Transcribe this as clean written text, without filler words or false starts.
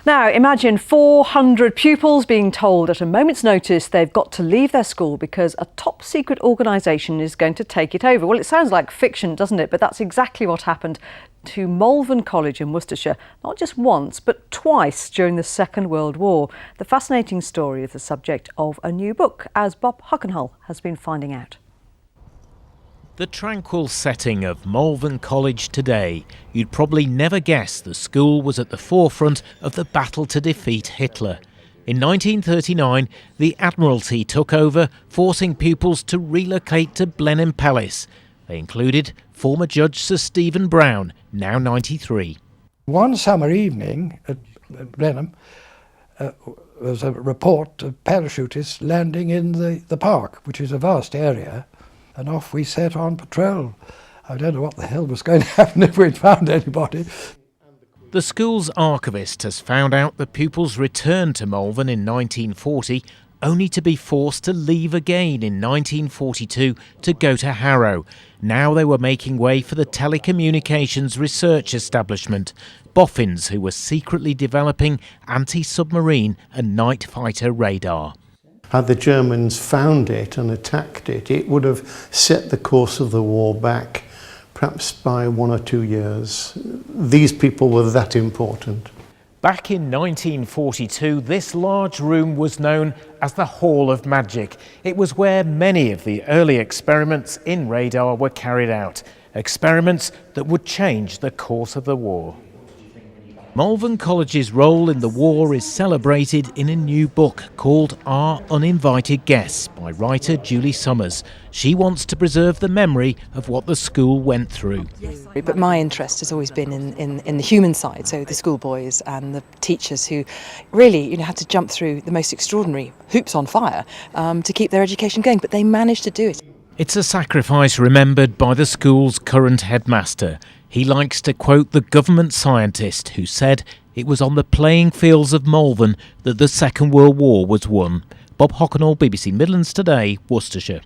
Now, imagine 400 pupils being told at a moment's notice they've got to leave their school because a top-secret organisation is going to take it over. Well, it sounds like fiction, doesn't it? But that's exactly what happened to Malvern College in Worcestershire, not just once, but twice during the Second World War. The fascinating story is the subject of a new book, as Bob Huckenhull has been finding out. The tranquil setting of Malvern College today, you'd probably never guess the school was at the forefront of the battle to defeat Hitler. In 1939, the Admiralty took over, forcing pupils to relocate to Blenheim Palace. They included former Judge Sir Stephen Brown, now 93. One summer evening at Blenheim, there was a report of parachutists landing in the park, which is a vast area. And off we set on patrol. I don't know what the hell was going to happen if we'd found anybody. The school's archivist has found out the pupils returned to Malvern in 1940, only to be forced to leave again in 1942 to go to Harrow. Now they were making way for the telecommunications research establishment, boffins who were secretly developing anti-submarine and night fighter radar. Had the Germans found it and attacked it, it would have set the course of the war back, perhaps by 1 or 2 years. These people were that important. Back in 1942, this large room was known as the Hall of Magic. It was where many of the early experiments in radar were carried out, experiments that would change the course of the war. Malvern College's role in the war is celebrated in a new book called Our Uninvited Guests by writer Julie Summers. She wants to preserve the memory of what the school went through. But my interest has always been in the human side, so the schoolboys and the teachers who really had to jump through the most extraordinary hoops on fire to keep their education going, but they managed to do it. It's a sacrifice remembered by the school's current headmaster. He likes to quote the government scientist who said it was on the playing fields of Malvern that the Second World War was won. Bob Huckenhull, BBC Midlands Today, Worcestershire.